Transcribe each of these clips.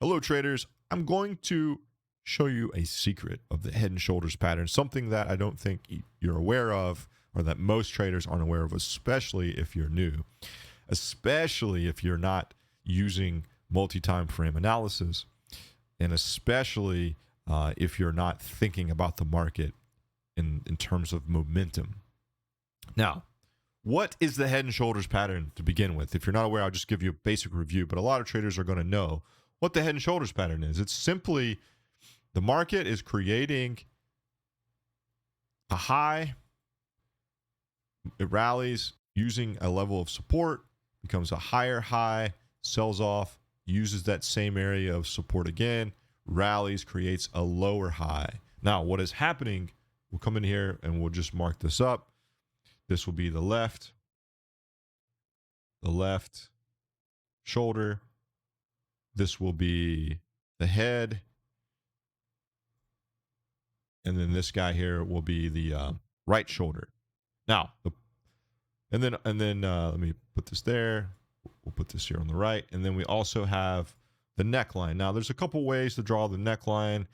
Hello traders, I'm going to show you a secret of the head and shoulders pattern, something that I don't think you're aware of or that most traders aren't aware of, especially if you're new, especially if you're not using multi-time frame analysis, and especially if you're not thinking about the market in terms of momentum. Now, what is the head and shoulders pattern to begin with? If you're not aware, I'll just give you a basic review, but a lot of traders are going to know what the head and shoulders pattern is. It's simply the market is creating a high, it rallies using a level of support, becomes a higher high, sells off, uses that same area of support again, rallies, creates a lower high. Now, what is happening, we'll come in here and we'll just mark this up. This will be the left shoulder. This will be the head. And then this guy here will be the right shoulder. Now, and then let me put this there. We'll put this here on the right. And then we also have the neckline. Now, there's a couple ways to draw the neckline.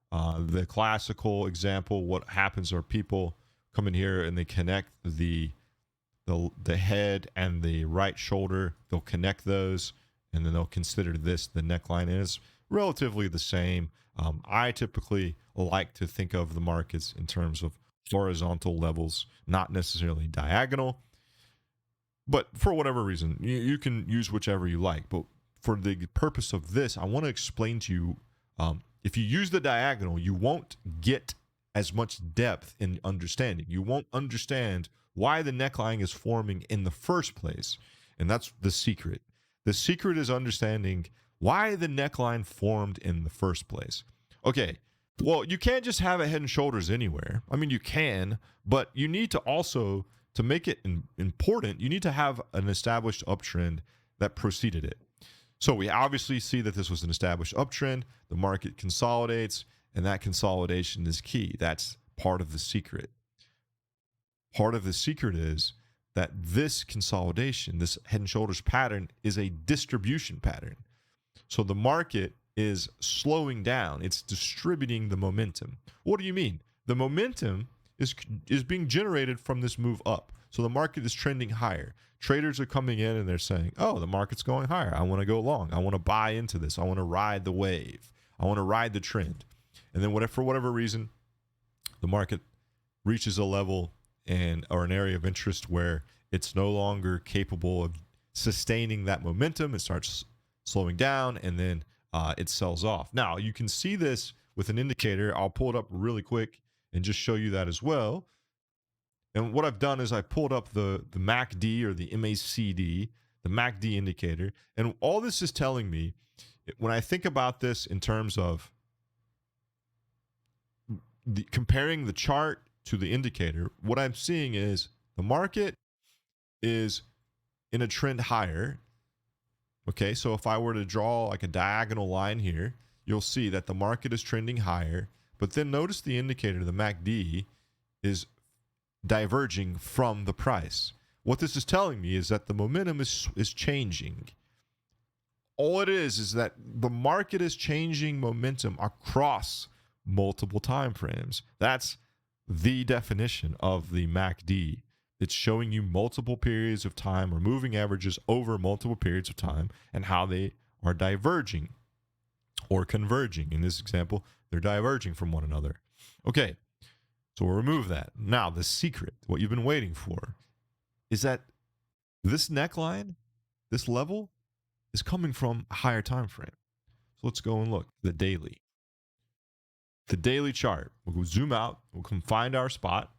The classical example, what happens are people come in here and they connect the head and the right shoulder. They'll connect those, and then they'll consider this the neckline. And it's relatively the same. I typically like to think of the markets in terms of horizontal levels, not necessarily diagonal. But for whatever reason, you can use whichever you like. But for the purpose of this, I want to explain to you, if you use the diagonal, you won't get as much depth in understanding. You won't understand why the neckline is forming in the first place. And that's the secret. The secret is understanding why the neckline formed in the first place. Okay, well, you can't just have a head and shoulders anywhere. I mean, you can, but you need to also, to make it important, you need to have an established uptrend that preceded it. So we obviously see that this was an established uptrend. The market consolidates, and that consolidation is key. That's part of the secret. Part of the secret is that this consolidation, this head and shoulders pattern, is a distribution pattern. So the market is slowing down. It's distributing the momentum. What do you mean? The momentum is being generated from this move up. So the market is trending higher. Traders are coming in and they're saying, oh, the market's going higher. I want to go long. I want to buy into this. I want to ride the wave. I want to ride the trend. And then for whatever reason, the market reaches a level or an area of interest where it's no longer capable of sustaining that momentum. It starts slowing down, and then it sells off. Now, you can see this with an indicator. I'll pull it up really quick and just show you that as well. And what I've done is I pulled up the MACD or the MACD, the MACD indicator. And all this is telling me, when I think about this in terms of comparing the chart to the indicator, what I'm seeing is the market is in a trend higher. Okay, so if I were to draw like a diagonal line here, you'll see that the market is trending higher. But then notice the indicator, the MACD, is diverging from the price. What this is telling me is that the momentum is changing. All it is that the market is changing momentum across multiple time frames. That's the definition of the MACD. It's showing you multiple periods of time or moving averages over multiple periods of time and how they are diverging or converging. In this example, they're diverging from one another. Okay, so we'll remove that. Now, the secret, what you've been waiting for, is that this neckline, this level, is coming from a higher time frame. So let's go and look, the daily. The daily chart. We'll go zoom out. We'll come find our spot.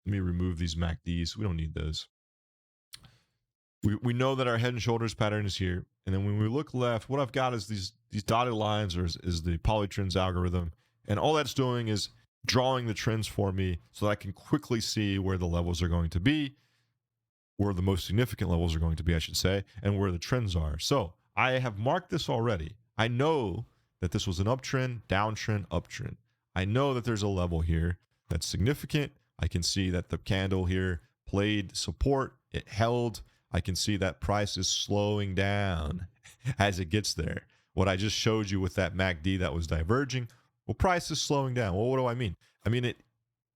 Let me remove these MACDs. We don't need those. We know that our head and shoulders pattern is here. And then when we look left, what I've got is these dotted lines, or is the polytrends algorithm. And all that's doing is drawing the trends for me so that I can quickly see where the levels are going to be, where the most significant levels are going to be, I should say, and where the trends are. So I have marked this already. I know that this was an uptrend, downtrend, uptrend. I know that there's a level here that's significant. I can see that the candle here played support. It held. I can see that price is slowing down as it gets there. What I just showed you with that MACD that was diverging, well, price is slowing down. Well, what do I mean? I mean,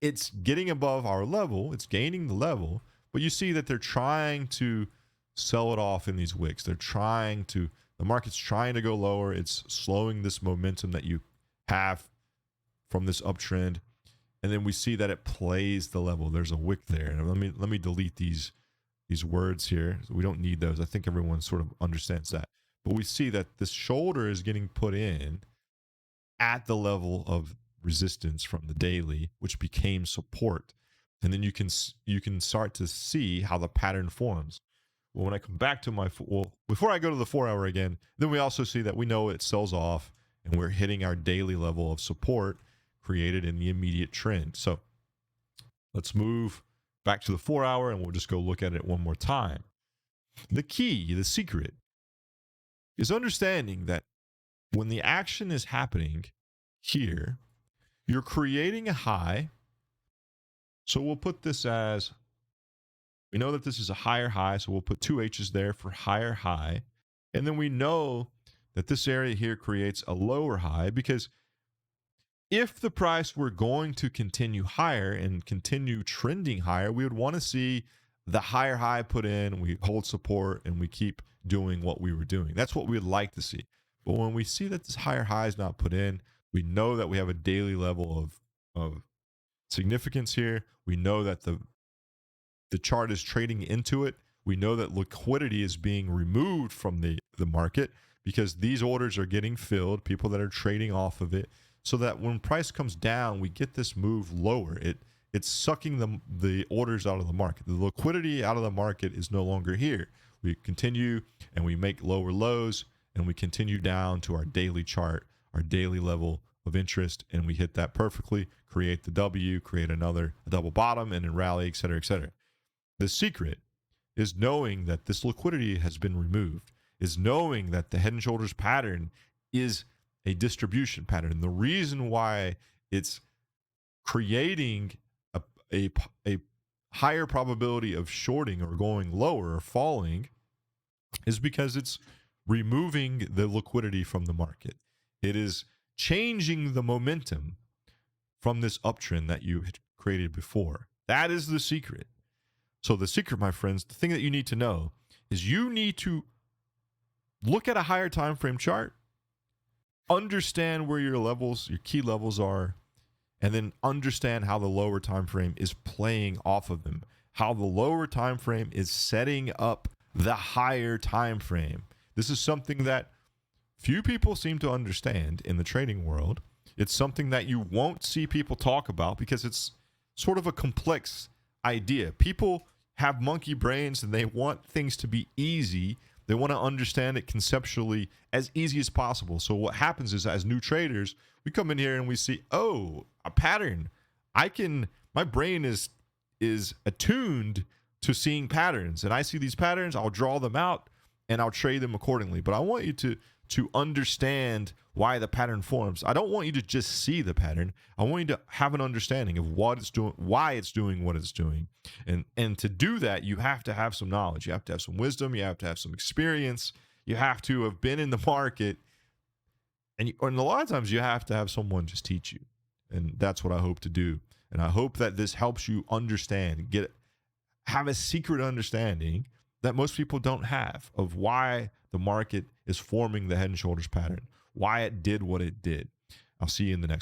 it's getting above our level, it's gaining the level, but you see that they're trying to sell it off in these wicks. The market's trying to go lower. It's slowing this momentum that you have from this uptrend. And then we see that it plays the level. There's a wick there. And let me delete these words here. We don't need those. I think everyone sort of understands that. But we see that this shoulder is getting put in at the level of resistance from the daily, which became support. And then you can start to see how the pattern forms. Well, when I come back to before I go to the 4 hour again, then we also see that we know it sells off and we're hitting our daily level of support created in the immediate trend. So let's move back to the 4 hour and we'll just go look at it one more time. The key, the secret, is understanding that when the action is happening here, you're creating a high. So we'll put this as, we know that this is a higher high, so we'll put 2 H's there for higher high. And then we know that this area here creates a lower high, because if the price were going to continue higher and continue trending higher, we would want to see the higher high put in, we hold support, and we keep doing what we were doing. That's what we'd like to see. But when we see that this higher high is not put in, we know that we have a daily level of significance here. We know that the chart is trading into it. We know that liquidity is being removed from the market because these orders are getting filled, people that are trading off of it, so that when price comes down, we get this move lower. It's sucking the orders out of the market. The liquidity out of the market is no longer here. We continue and we make lower lows and we continue down to our daily chart, our daily level of interest, and we hit that perfectly, create the W, create a double bottom, and then rally, et cetera, et cetera. The secret is knowing that this liquidity has been removed, is knowing that the head and shoulders pattern is a distribution pattern. The reason why it's creating a higher probability of shorting or going lower or falling is because it's removing the liquidity from the market. It is changing the momentum from this uptrend that you had created before. That is the secret. So the secret, my friends, the thing that you need to know is you need to look at a higher time frame chart, understand where your key levels are, and then understand how the lower time frame is playing off of them, how the lower time frame is setting up the higher time frame. This is something that few people seem to understand in the trading world. It's something that you won't see people talk about because it's sort of a complex idea. People have monkey brains and they want things to be easy. They want to understand it conceptually as easy as possible. So what happens is, as new traders, we come in here and we see, oh, a pattern. My brain is attuned to seeing patterns, and I see these patterns, I'll draw them out and I'll trade them accordingly. But I want you to understand why the pattern forms. I don't want you to just see the pattern. I want you to have an understanding of what it's doing, why it's doing what it's doing. And to do that, you have to have some knowledge. You have to have some wisdom. You have to have some experience. You have to have been in the market. And a lot of times you have to have someone just teach you. And that's what I hope to do. And I hope that this helps you understand, have a secret understanding that most people don't have of why the market is forming the head and shoulders pattern, why it did what it did. I'll see you in the next one.